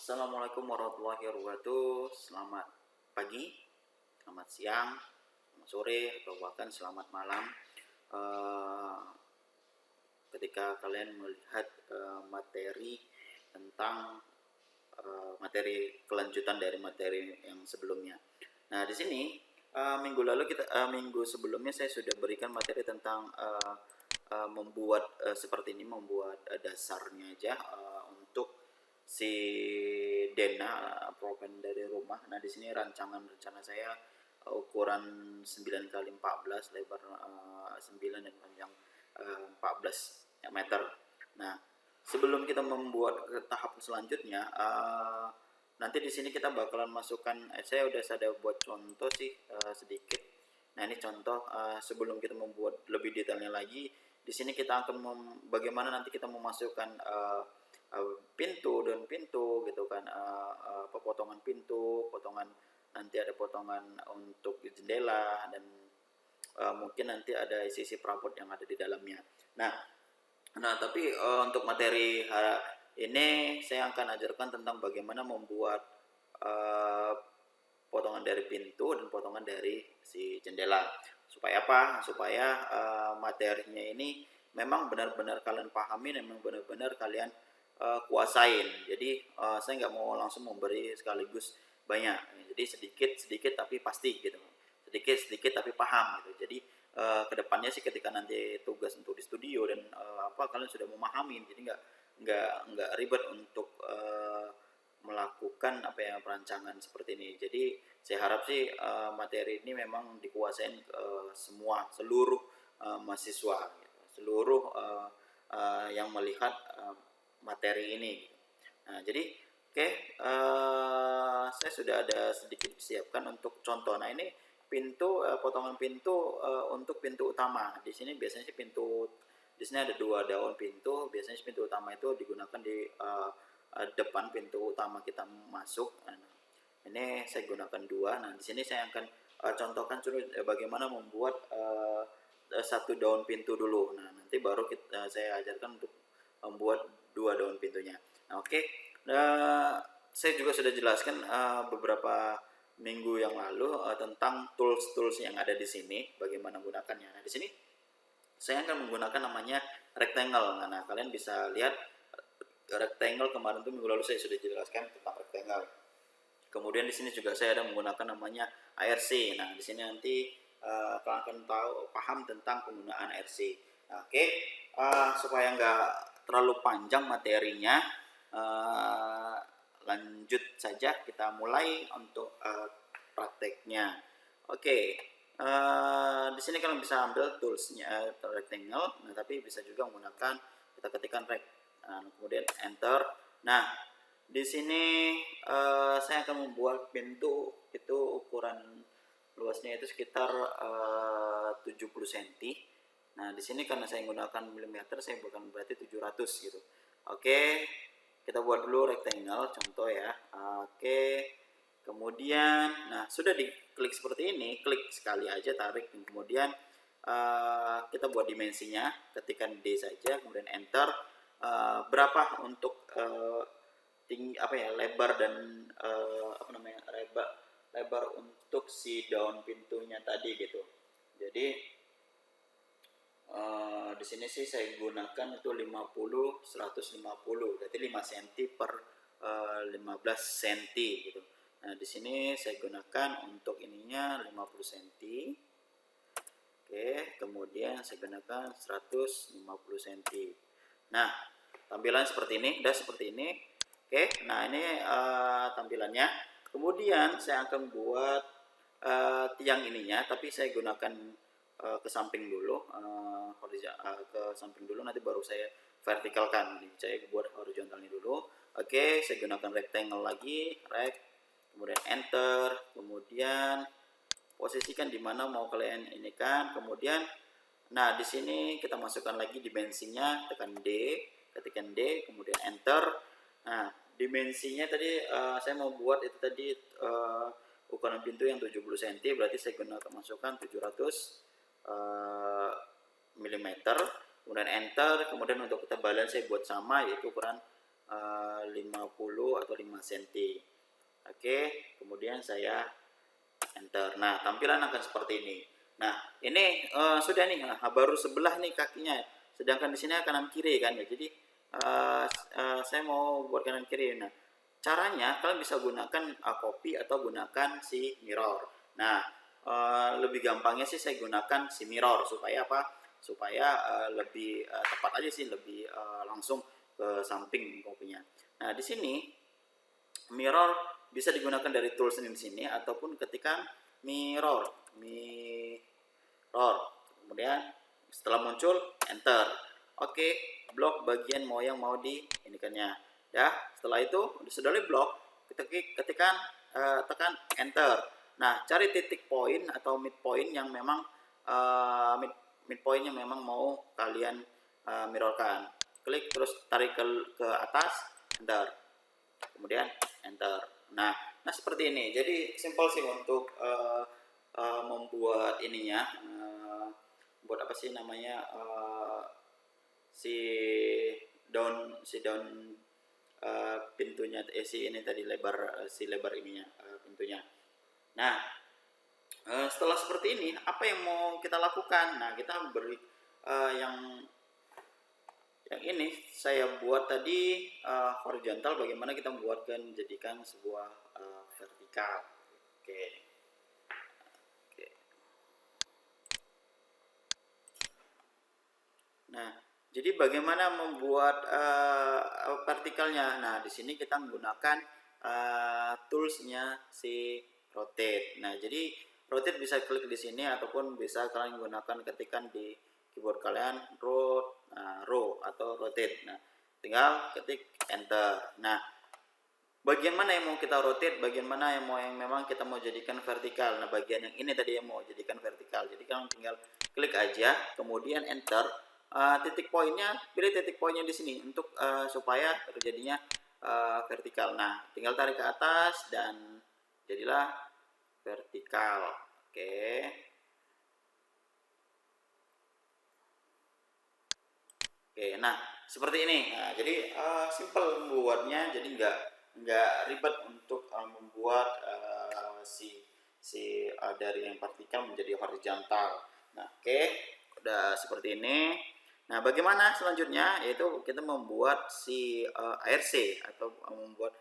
Assalamualaikum warahmatullahi wabarakatuh. Selamat pagi, selamat siang, selamat sore, atau bahkan selamat malam. Eh, Ketika kalian melihat materi tentang materi kelanjutan dari materi yang sebelumnya. Nah, di sini minggu sebelumnya saya sudah berikan materi tentang membuat seperti ini, membuat dasarnya aja untuk si Dena propen dari rumah. Nah, di sini rancangan rencana saya ukuran 9 kali 14, lebar 9 dan panjang 14 meter. Nah, sebelum kita membuat ke tahap selanjutnya, nanti di sini kita bakalan masukkan. Saya udah buat contoh sih sedikit. Nah, ini contoh sebelum kita membuat lebih detailnya lagi. Di sini kita akan bagaimana nanti kita memasukkan pintu dan pintu gitu kan, potongan pintu, potongan nanti ada potongan untuk jendela dan mungkin nanti ada sisi perabot yang ada di dalamnya. Nah, tapi untuk materi ini saya akan ajarkan tentang bagaimana membuat uh, potongan dari pintu dan potongan dari si jendela. Supaya apa? Supaya materinya ini memang benar-benar kalian pahami dan memang benar-benar kalian kuasain. Jadi saya nggak mau langsung memberi sekaligus banyak. Jadi sedikit-sedikit tapi pasti gitu. Sedikit-sedikit tapi paham gitu. Jadi kedepannya sih ketika nanti tugas untuk di studio dan kalian sudah memahami, jadi nggak ribet untuk melakukan perancangan seperti ini. Jadi saya harap sih materi ini memang dikuasain seluruh mahasiswa gitu. Seluruh yang melihat materi ini gitu. Nah, jadi oke, saya sudah ada sedikit siapkan untuk contoh. Nah, ini potongan pintu untuk pintu utama. Di sini biasanya sih di sini ada 2 daun pintu. Biasanya pintu utama itu digunakan di depan pintu utama kita masuk. Nah, ini saya gunakan 2. Nah, di sini saya akan contohkan bagaimana membuat 1 daun pintu dulu. Nah, nanti baru saya ajarkan untuk membuat 2 daun pintunya. Nah, oke. Saya juga sudah jelaskan beberapa minggu yang lalu tentang tools yang ada di sini, bagaimana menggunakannya. Nah, di sini saya akan menggunakan namanya rectangle. Nah, kalian bisa lihat rectangle kemarin tuh minggu lalu saya sudah jelaskan tentang rectangle. Kemudian di sini juga saya ada menggunakan namanya ARC. Nah, di sini nanti kalian akan paham tentang penggunaan ARC. Nah, oke. Supaya nggak terlalu panjang materinya, lanjut saja kita mulai untuk prakteknya. Oke. Di sini kalian bisa ambil toolsnya rectangle, nah, tapi bisa juga menggunakan kita ketikkan kemudian enter. Nah, di sini saya akan membuat pintu itu ukuran luasnya itu sekitar 70 cm. Nah, di sini karena saya menggunakan milimeter, saya bukan berarti 700 gitu. Oke, kita buat dulu rectangle contoh ya. Oke, kemudian nah sudah diklik seperti ini, klik sekali aja, tarik, dan kemudian kita buat dimensinya, ketikkan D saja, kemudian enter. Berapa untuk lebar dan lebar untuk si daun pintunya tadi gitu. Jadi di sini sih saya gunakan itu 50 150, berarti 5 cm per 15 cm gitu. Nah, di sini saya gunakan untuk ininya 50 cm. Oke, kemudian saya gunakan 150 cm. Nah, tampilan seperti ini, udah seperti ini. Oke, nah ini tampilannya. Kemudian saya akan buat tiang ininya, tapi saya gunakan ke samping dulu, ke samping dulu, nanti baru saya vertikalkan. Saya buat horizontalnya dulu. Oke, saya gunakan rectangle lagi, kemudian enter, kemudian posisikan di mana mau kalian ini kan. Kemudian nah di sini kita masukkan lagi dimensinya, tekan D, ketikkan D, kemudian enter. Nah, dimensinya tadi saya mau buat itu tadi ukuran pintu yang 70 cm, berarti saya gunakan masukkan 700 mm, kemudian enter. Kemudian untuk ketebalan saya buat sama, yaitu ukuran 50 atau 5 cm. Oke, kemudian saya enter. Nah, tampilan akan seperti ini. Nah, ini sudah nih, baru sebelah nih kakinya. Sedangkan di sini kanan kiri kan ya. Jadi saya mau buat kanan kiri. Nah, caranya kalian bisa gunakan copy atau gunakan si mirror. Nah, lebih gampangnya sih saya gunakan si mirror supaya apa? Supaya lebih tepat aja sih, lebih langsung ke samping kopinya. Nah, di sini mirror bisa digunakan dari tools di sini ataupun ketika mirror. Kemudian setelah muncul enter. Oke, blok bagian mau yang mau di inikannya. Ya, setelah itu sudah di blok, ketika tekan enter. Nah, cari titik poin atau mid point yang memang mid point yang memang mau kalian mirrorkan. Klik terus tarik ke atas, enter. Kemudian enter. Nah seperti ini. Jadi simpel sih untuk membuat ininya, buat apa sih namanya, si down pintunya, si ini tadi lebar, si lebar ininya, pintunya. Nah setelah seperti ini, apa yang mau kita lakukan? Nah, kita beri yang ini saya buat tadi horizontal, bagaimana kita membuatkan jadikan sebuah vertikal. Oke. Nah, jadi bagaimana membuat vertikalnya? Nah, di sini kita menggunakan toolsnya si rotate. Nah, jadi rotate bisa klik di sini ataupun bisa kalian gunakan ketikan di keyboard kalian row atau rotate. Nah, tinggal ketik enter. Nah, bagian mana yang mau kita rotate, bagian mana yang memang kita mau jadikan vertikal. Nah, bagian yang ini tadi yang mau jadikan vertikal. Jadi kalian tinggal klik aja, kemudian enter. Titik poinnya, pilih titik poinnya di sini untuk supaya terjadinya vertikal. Nah, tinggal tarik ke atas dan jadilah vertikal. Oke. Nah seperti ini. Nah, jadi simple membuatnya, jadi nggak ribet untuk membuat dari yang vertikal menjadi horizontal. Nah, udah seperti ini. Nah, bagaimana selanjutnya? Yaitu kita membuat si ARC atau membuat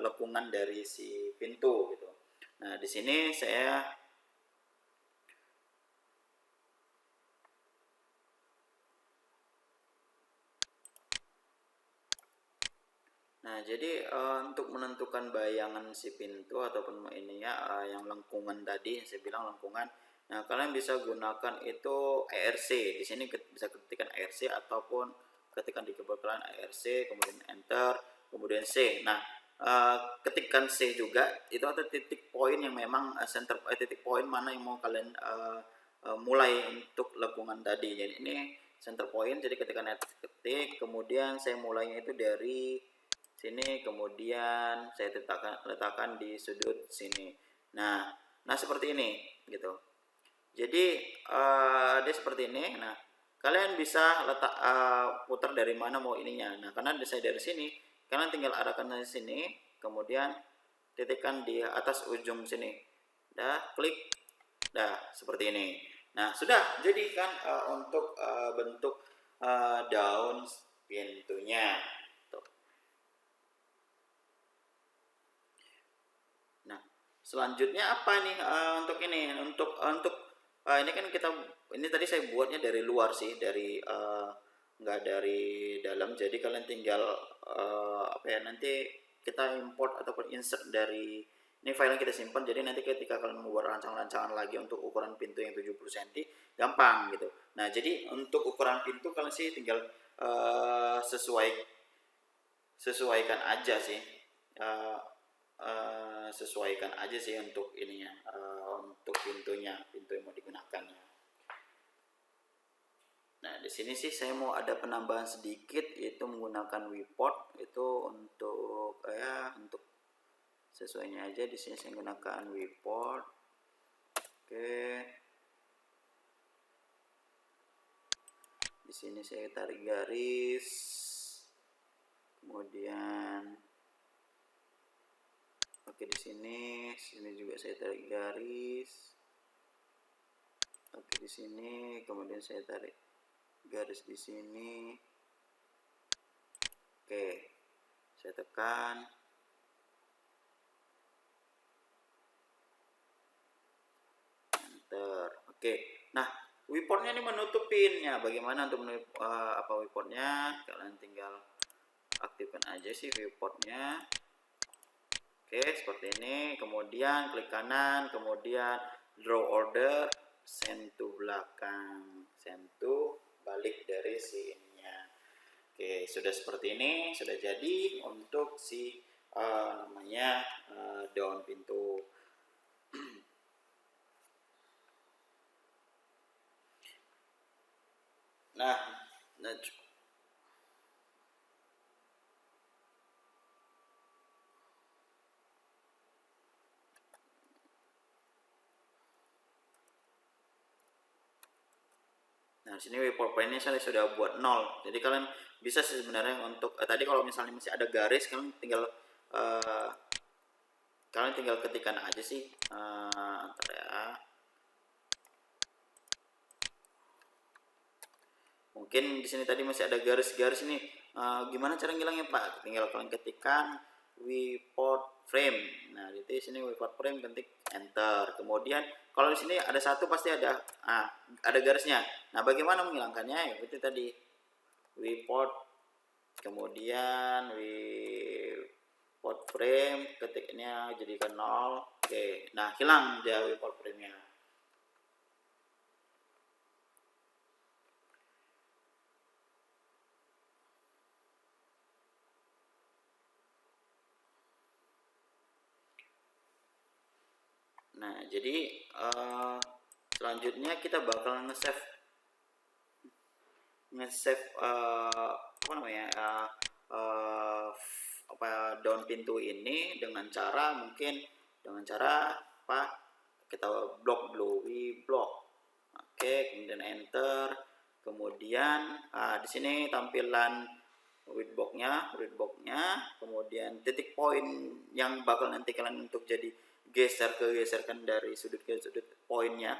lekungan dari si pintu gitu. Nah, di sini saya jadi untuk menentukan bayangan si pintu ataupun ininya yang lengkungan tadi, saya bilang lengkungan. Nah, kalian bisa gunakan itu ARC. Di sini bisa ketikkan ARC ataupun ketikkan di keyboard kalian ARC, kemudian enter, kemudian C. Nah, ketikkan C juga, itu ada titik poin yang memang titik poin mana yang mau kalian mulai untuk lengkungan tadi. Jadi ini center point, jadi ketika ketik, kemudian saya mulainya itu dari sini, kemudian saya letakkan di sudut sini. Nah seperti ini gitu. Jadi dia seperti ini. Nah, kalian bisa putar dari mana mau ininya. Nah, karena saya dari sini, kalian tinggal arahkan dari sini, kemudian titikkan di atas ujung sini. Klik. Seperti ini. Nah, sudah jadi kan untuk bentuk daun pintunya. Selanjutnya apa nih untuk ini? Untuk ini kan ini tadi saya buatnya dari luar sih, dari nggak dari dalam. Jadi kalian tinggal nanti kita import ataupun insert dari ini file yang kita simpan. Jadi nanti ketika kalian membuat rancangan-rancangan lagi untuk ukuran pintu yang 70 cm, gampang gitu. Nah, jadi untuk ukuran pintu kalian sih tinggal sesuaikan aja sih. Sesuaikan aja sih untuk ininya, untuk pintu yang mau digunakan. Nah, di sini sih saya mau ada penambahan sedikit, yaitu menggunakan viewport itu untuk untuk sesuainya aja. Di sini saya menggunakan viewport. Di sini saya tarik garis, kemudian oke di sini juga saya tarik garis. Oke di sini, kemudian saya tarik garis di sini. Oke, saya tekan. Enter. Oke. Nah, viewportnya ini menutup pinnya. Bagaimana untuk menutup viewportnya? Kalian tinggal aktifkan aja sih viewportnya. Oke, seperti ini. Kemudian klik kanan, kemudian draw order, send to belakang, send to balik dari sini-nya. Oke, sudah seperti ini, sudah jadi untuk si namanya daun pintu. Nah, Nah, sini viewport point-nya saya sudah buat 0. Jadi kalian bisa sebenarnya untuk tadi kalau misalnya masih ada garis, kalian tinggal ketikkan aja sih antar ya. Mungkin di sini tadi masih ada garis-garis ini. Gimana cara ngilangnya Pak? Tinggal kalian ketikkan viewport frame. Nah, di sini viewport frame, ketik enter. Kemudian kalau di sini ada satu pasti ada garisnya. Nah, bagaimana menghilangkannya? Ya, itu tadi viewport, kemudian viewport frame, ketiknya jadikan 0. Oke, nah hilang dia viewport frame-nya. Nah, jadi selanjutnya kita bakal nge-save daun pintu ini dengan cara kita blok dulu, block. Oke, kemudian enter. Kemudian di sini tampilan width box-nya, kemudian titik poin yang bakal nanti kalian untuk jadi geserkan dari sudut ke sudut poinnya,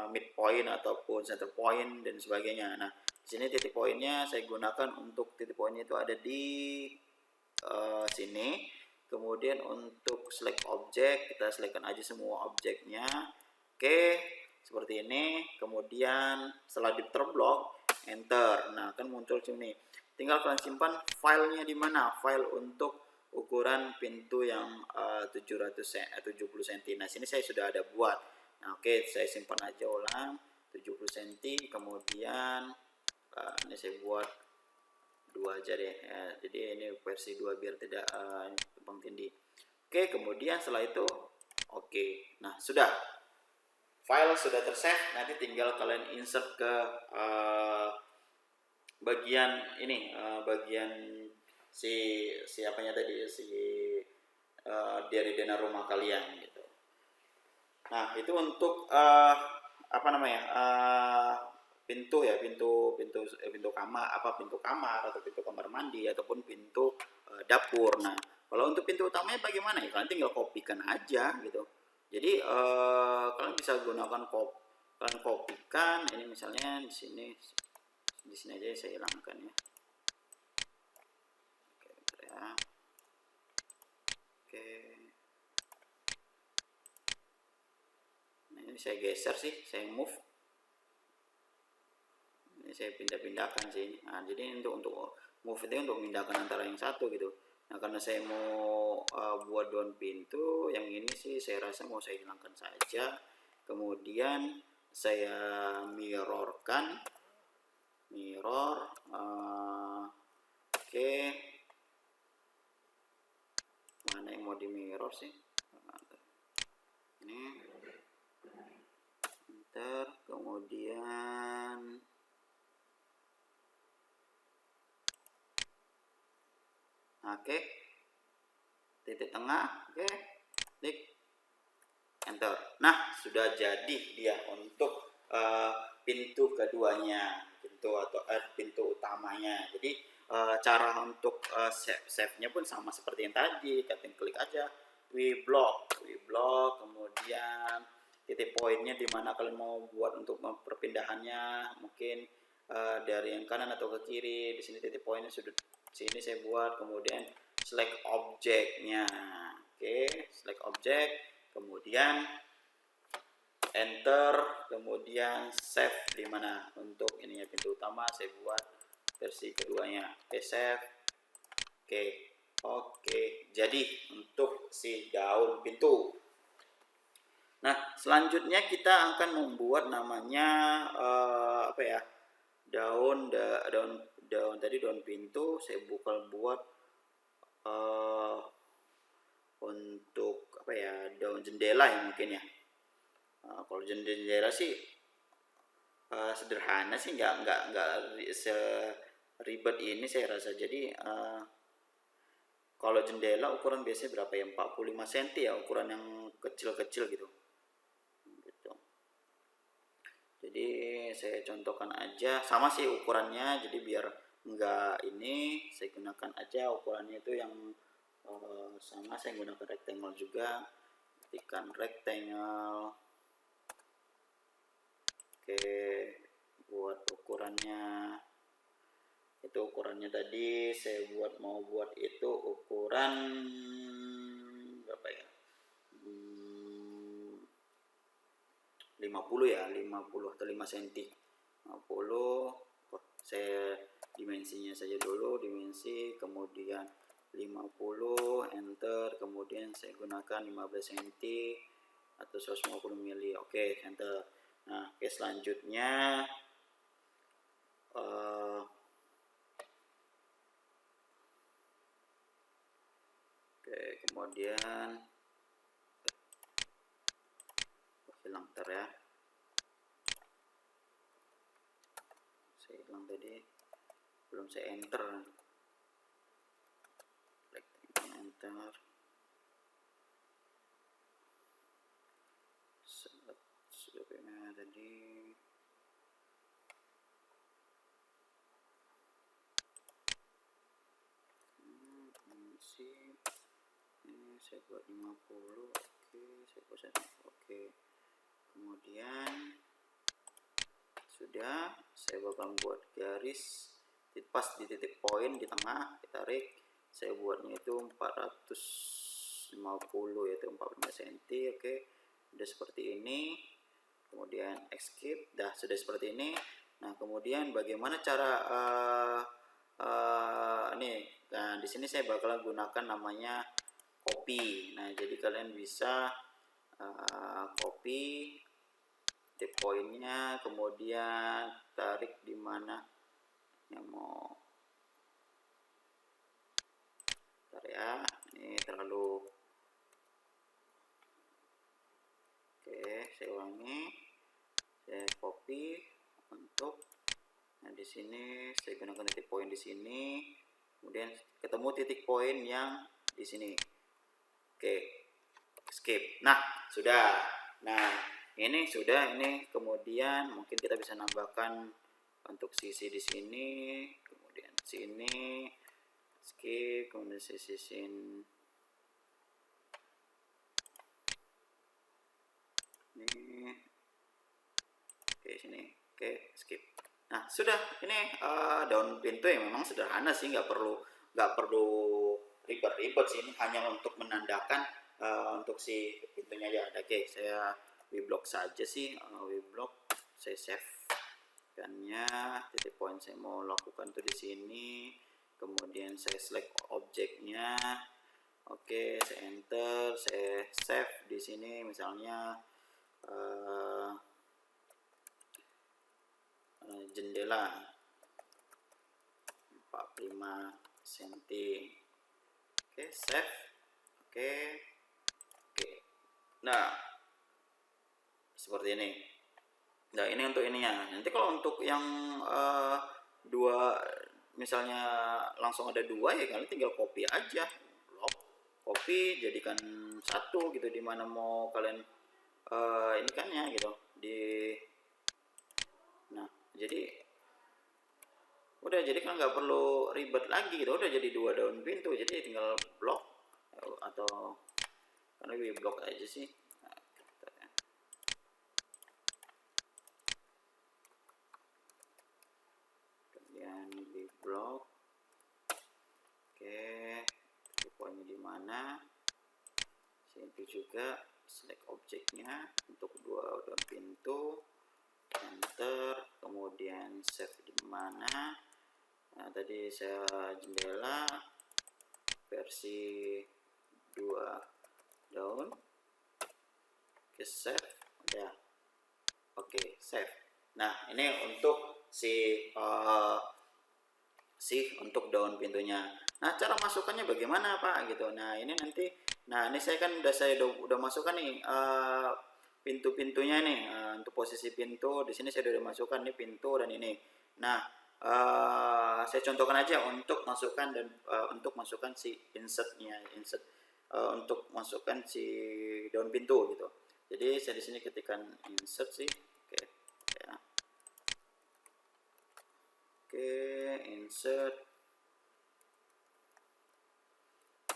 midpoint ataupun center point dan sebagainya. Nah, di sini titik poinnya saya gunakan untuk titik poinnya itu ada di sini. Kemudian untuk select object, kita selectkan aja semua objeknya. Oke, seperti ini. Kemudian setelah di terblok, enter. Nah, akan muncul sini. Tinggal kalian simpan filenya di mana? File untuk ukuran pintu yang 70 cm. Nah, sini saya sudah ada buat. Nah, oke, saya simpan aja ulang 70 cm. Kemudian ini saya buat 2 aja deh ya. Jadi ini versi 2 biar tidak tumpang tindih. Oke, kemudian setelah itu oke. Nah, sudah. File sudah tersave, nanti tinggal kalian insert ke bagian ini, bagian dari dana rumah kalian gitu. Nah, itu untuk pintu ya, pintu kamar atau pintu kamar mandi ataupun pintu dapur. Nah, kalau untuk pintu utamanya bagaimana ya? Kalian tinggal kopikan aja gitu. Jadi kalian bisa gunakan kalian kopikan ini, misalnya di sini aja saya hilangkan ya. Oke, ya. Oke. Nah, ini saya geser sih, saya move. Ini saya pindah-pindahkan sih. Nah, jadi untuk move itu untuk memindahkan antara yang satu gitu. Nah, karena saya mau buat daun pintu yang ini sih saya rasa mau saya hilangkan saja. Kemudian saya mirror, oke. Mana yang mau di mirror sih? Ini enter, kemudian oke, titik tengah, oke, klik enter. Nah, sudah jadi dia untuk pintu keduanya, pintu utamanya. Jadi cara untuk save-nya pun sama seperti yang tadi, kalian klik aja we block, kemudian titik poinnya di mana kalian mau buat untuk perpindahannya, mungkin dari yang kanan atau ke kiri. Di sini titik poinnya sudut sini saya buat, kemudian select objeknya. Oke, select objek, kemudian enter, kemudian save di mana untuk ininya pintu utama saya buat versi keduanya. Oke, save. Oke, jadi untuk si daun pintu. Nah, selanjutnya kita akan membuat namanya apa ya? Daun tadi daun pintu saya buat untuk apa ya? Daun jendela ya mungkin ya. Kalau jendela sih sederhana sih, nggak seribet ini saya rasa. Jadi kalau jendela ukuran biasanya berapa ya, 45 cm ya, ukuran yang kecil-kecil gitu. Jadi saya contohkan aja, sama sih ukurannya, jadi biar enggak ini saya gunakan aja ukurannya itu yang sama. Saya gunakan rectangle juga, ketikkan rectangle. Oke, buat ukurannya itu, ukurannya tadi saya mau buat itu ukuran berapa ya, 50 ya, 50 atau 5 cm. 50, saya dimensinya saja dulu, dimensi, kemudian 50, enter, kemudian saya gunakan 15 cm atau 150 mili. Oke, enter. Nah, oke, selanjutnya kemudian hilang ya, saya hilang tadi, belum saya enter. Enter, sudah tadi. Ini saya buat 50. Oke, saya buat oke. Kemudian sudah, saya bakal buat garis pas di titik poin di tengah, ditarik. Saya buatnya itu 450 yaitu 45 cm. Oke, udah seperti ini. Kemudian escape, sudah seperti ini. Nah, kemudian bagaimana cara nih, nah di sini saya bakal gunakan namanya copy. Nah, jadi kalian bisa copy titik poinnya, kemudian tarik di mana yang mau. Bentar ya, ini terlalu. Oke, saya ulangi, saya copy untuk. Nah, di sini saya gunakan titik poin di sini, kemudian ketemu titik poin yang di sini. Oke, skip. Nah, sudah. Nah, ini sudah, ini kemudian mungkin kita bisa nambahkan untuk sisi di sini, kemudian sini, skip, kemudian sisi sini. Ini. Oke, sini. Oke, skip. Nah, sudah. Ini daun pintu yang memang sederhana sih, nggak perlu ribet-ribet sih. Ini hanya untuk menandakan untuk si pintunya aja. Oke, saya WeBlock saja sih, WeBlock saya save kannya, titik poin saya mau lakukan tuh di sini, kemudian saya select objeknya. Oke, saya enter, saya save di sini misalnya jendela 45 cm. Oke, save. Oke. Nah, seperti ini. Nah, ini untuk ininya. Nanti kalau untuk yang dua, misalnya langsung ada dua, ya kalian tinggal copy aja, copy, jadikan satu gitu, dimana mau kalian ini kan ya gitu di. Nah, jadi Udah, jadi kan nggak perlu ribet lagi gitu, udah jadi 2 daun pintu, jadi tinggal blok atau kan lebih blok aja sih. Nah, kemudian di blok. Oke, pokoknya di mana itu juga select objeknya untuk 2 daun pintu, enter, kemudian save di mana. Nah, tadi saya jendela versi 2 daun. Oke, save, udah. Oke, save. Nah, ini untuk untuk daun pintunya. Nah, cara masukkannya bagaimana, Pak? Gitu. Nah, ini nanti, nah ini saya udah masukkan nih pintu-pintunya nih. Untuk posisi pintu di sini saya udah masukkan nih pintu dan ini. Nah, saya contohkan aja untuk masukkan dan untuk masukkan si insertnya, untuk masukkan si daun pintu gitu. Jadi saya di sini ketikkan insert sih. Oke, ya. Oke, insert,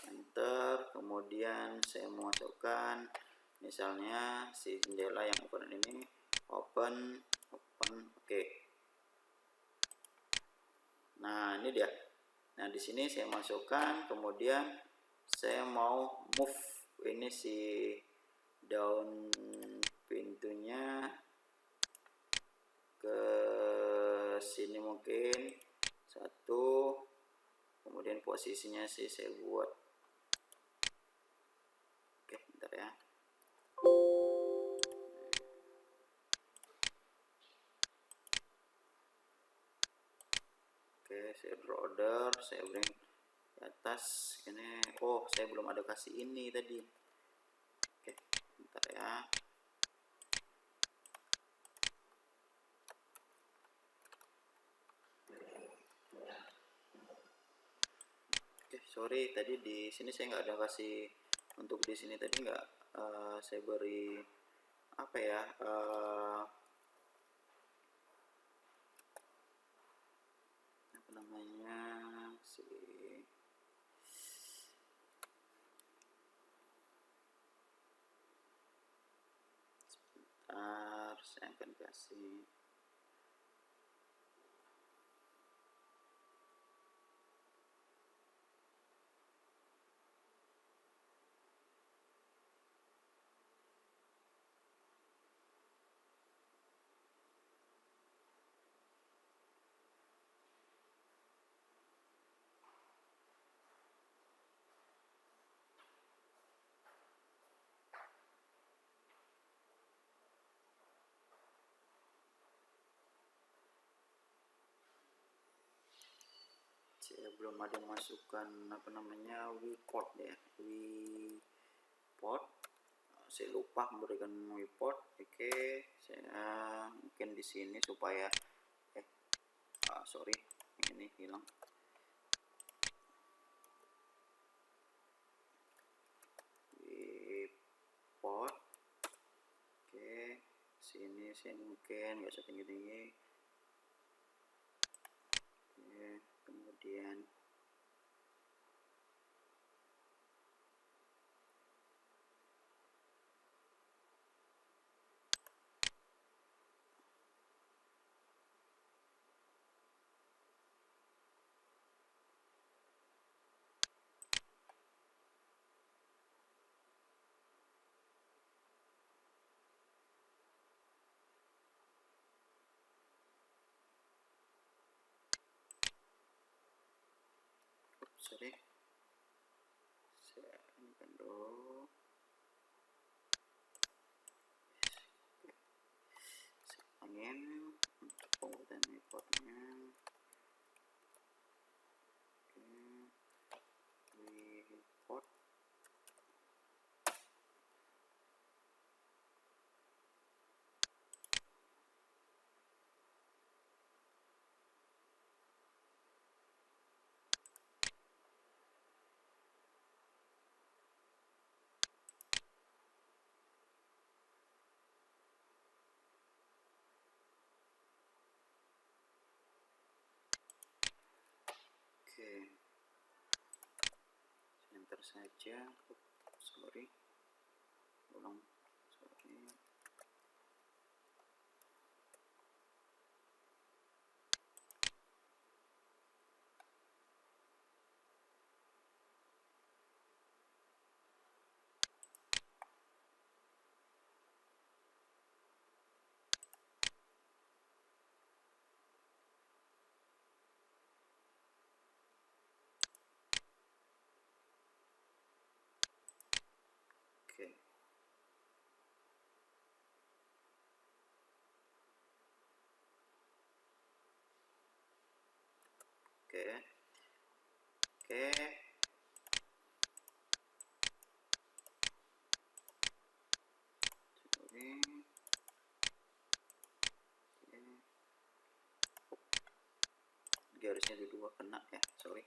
enter, kemudian saya masukkan misalnya si jendela yang ukuran ini, open, oke. Nah, ini dia. Nah, di sini saya masukkan, kemudian saya mau move ini si daun pintunya ke sini mungkin 1, kemudian posisinya sih saya buat, oke bentar ya. Oke, saya draw order, saya bring di atas ini. Oh, saya belum ada kasih ini tadi. Oke, bentar ya. Oke, sorry tadi di sini saya nggak ada kasih, untuk di sini tadi nggak saya beri apa ya, apa namanya si sebentar, saya akan kasih. Saya belum ada masukkan apa namanya viewport ya, viewport. Saya lupa memberikan viewport. Oke, saya mungkin di sini supaya sorry ini hilang. Viewport. Oke, sini saya mungkin nggak usah tinggi-tinggi. Oke, kemudian sorry, saya ini dulu. Angin untuk pembuatan reportnya. Report. Oke, enter saja. Sorry, ulang. Sorry. Oke. Oke. Oke. Sorry. Oke. Garisnya dua kena ya, sorry.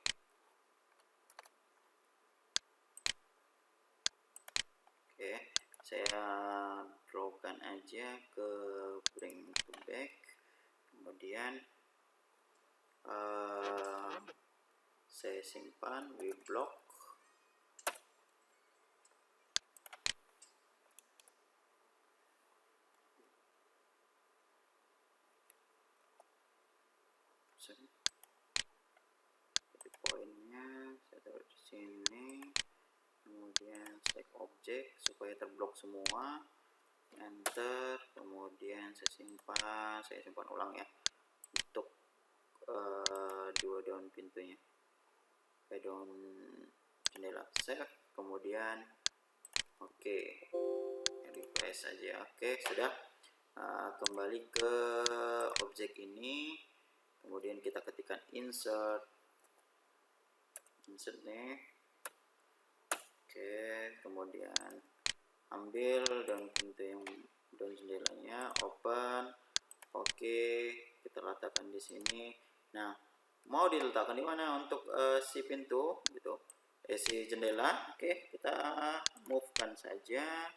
Oke, saya drawkan aja ke bring to back, kemudian saya simpan WeBlock. Jadi poinnya saya taruh di sini, kemudian select object supaya terblok semua, enter, kemudian saya simpan ulang ya untuk dua daun pintunya, daun jendela, save, kemudian oke, refresh saja. Oke, sudah. Kembali ke objek ini, kemudian kita ketikkan insert nih. Oke, kemudian ambil daun pintu yang daun jendelanya, open. Oke, kita letakkan di sini. Nah, mau diletakkan di mana untuk si pintu gitu, si jendela? Oke, kita move-kan saja.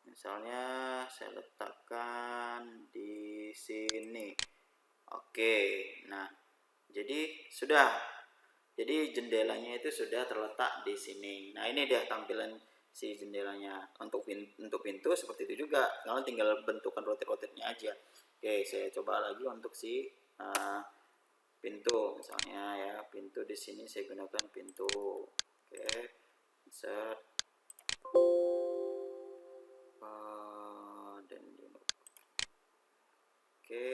Misalnya saya letakkan di sini. Oke, nah jadi sudah. Jadi jendelanya itu sudah terletak di sini. Nah, ini dia tampilan si jendelanya. Untuk pintu seperti itu juga. Kalian tinggal bentukan rotate-rotate-nya aja. Oke, saya coba lagi untuk si pintu. Misalnya ya, pintu di sini saya gunakan pintu. Oke, insert. Dan oke,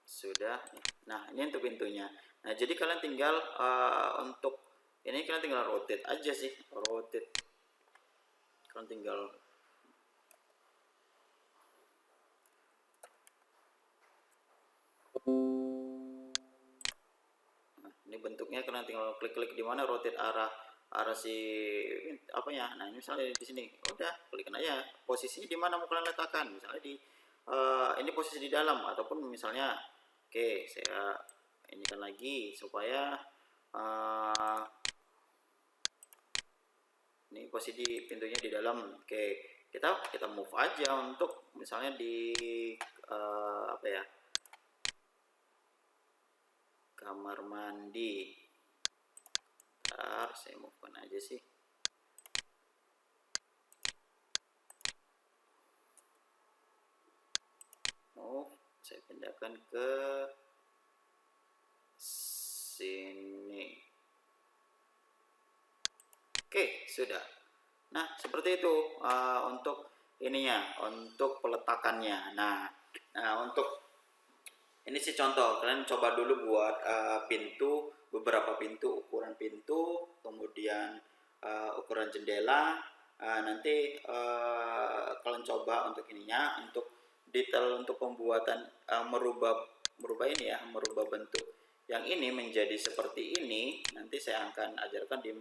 sudah. Nah, ini untuk pintunya. Nah, jadi kalian tinggal untuk ini kalian tinggal rotate aja sih, rotate. Kalian tinggal nah, ini bentuknya kalian tinggal klik-klik di mana rotate arah si apa ya. Nah, ini misalnya di sini, udah klikkan aja posisinya di mana mau kalian letakkan. Misalnya di ini posisi di dalam, ataupun misalnya oke, saya ini kan lagi supaya ini posisi pintunya di dalam. Oke, kita move aja untuk misalnya di apa ya, kamar mandi. Ntar saya move kan aja sih. Move, saya pindahkan ke sini. Oke, sudah. Nah, seperti itu untuk ininya, untuk peletakannya. Nah, untuk ini sih contoh. Kalian coba dulu buat pintu, beberapa pintu, ukuran pintu, kemudian ukuran jendela. Nanti kalian coba untuk ininya, untuk detail untuk pembuatan merubah ini ya, merubah bentuk yang ini menjadi seperti ini. Nanti saya akan ajarkan di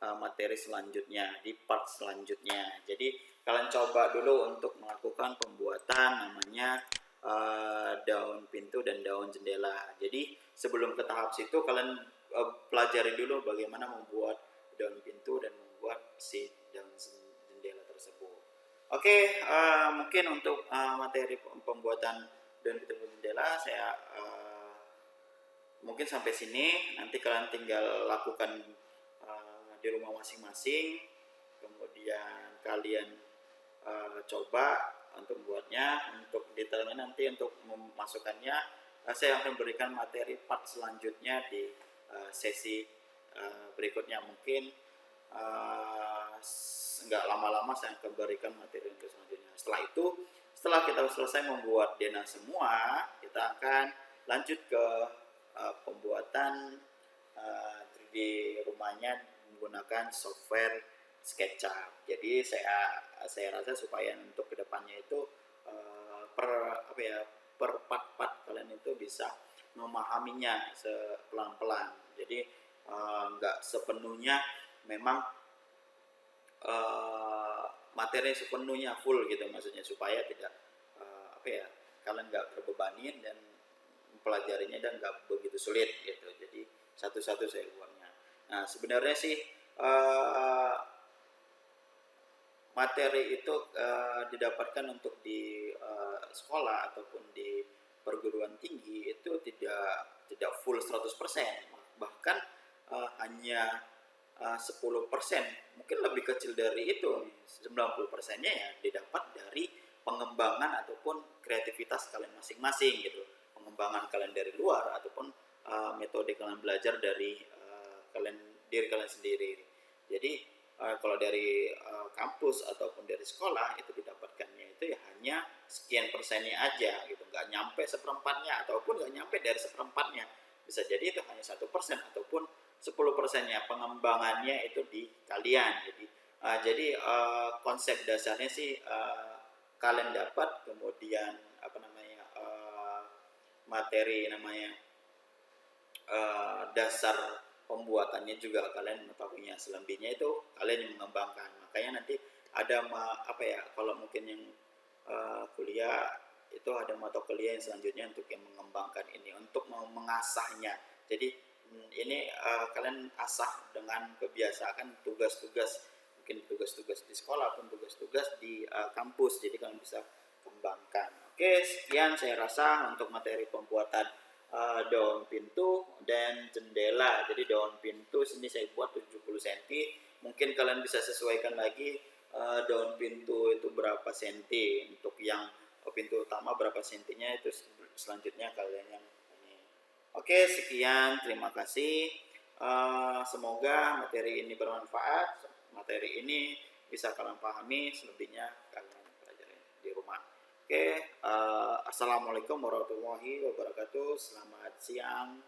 materi selanjutnya, di part selanjutnya. Jadi kalian coba dulu untuk melakukan pembuatan namanya daun pintu dan daun jendela. Jadi sebelum ke tahap situ kalian pelajari dulu bagaimana membuat daun pintu dan membuat si daun jendela tersebut. Oke, mungkin untuk materi pembuatan daun pintu dan jendela saya mungkin sampai sini. Nanti kalian tinggal lakukan di rumah masing-masing, kemudian kalian coba untuk membuatnya. Untuk detailnya nanti untuk memasukkannya saya akan berikan materi part selanjutnya di sesi berikutnya. Mungkin nggak lama-lama saya akan berikan materi untuk selanjutnya. Setelah kita selesai membuat DNA semua, kita akan lanjut ke pembuatan 3D rumahnya menggunakan software SketchUp. Jadi saya rasa supaya untuk kedepannya itu per part-part kalian itu bisa memahaminya pelan-pelan. Jadi nggak sepenuhnya memang materi sepenuhnya full gitu, maksudnya supaya tidak kalian nggak terbebani dan mempelajarinya dan nggak begitu sulit gitu. Jadi satu-satu saya buatnya. Nah sebenarnya sih materi itu didapatkan untuk di sekolah ataupun di perguruan tinggi itu tidak full 100%, bahkan hanya 10%, mungkin lebih kecil dari itu. 90%-nya ya didapat dari pengembangan ataupun kreativitas kalian masing-masing gitu. Pengembangan kalian dari luar ataupun metode kalian belajar dari diri kalian sendiri. Jadi kalau dari kampus ataupun dari sekolah itu didapatkannya itu ya hanya sekian persennya aja gitu, nggak nyampe seperempatnya ataupun nggak nyampe dari seperempatnya. Bisa jadi itu hanya 1% ataupun 10%-nya pengembangannya itu di kalian. Jadi konsep dasarnya sih kalian dapat, kemudian materi namanya dasar pembuatannya juga kalian mengetahuinya. Selebihnya itu kalian yang mengembangkan. Makanya nanti ada kalau mungkin yang kuliah itu ada mata kuliah yang selanjutnya untuk yang mengembangkan ini, untuk mengasahnya. Jadi ini kalian asah dengan kebiasaan tugas-tugas, mungkin tugas-tugas di sekolah pun tugas-tugas di kampus. Jadi kalian bisa kembangkan. Oke, sekian saya rasa untuk materi pembuatan daun pintu dan jendela. Jadi daun pintu sini saya buat 70 cm. Mungkin kalian bisa sesuaikan lagi daun pintu itu berapa cm. Untuk yang pintu utama berapa sentinya, itu selanjutnya kalian yang ini. Oke, sekian, terima kasih. Semoga materi ini bermanfaat. Materi ini bisa kalian pahami, selebihnya kalian pelajari di rumah. Oke, assalamualaikum warahmatullahi wabarakatuh. Selamat siang.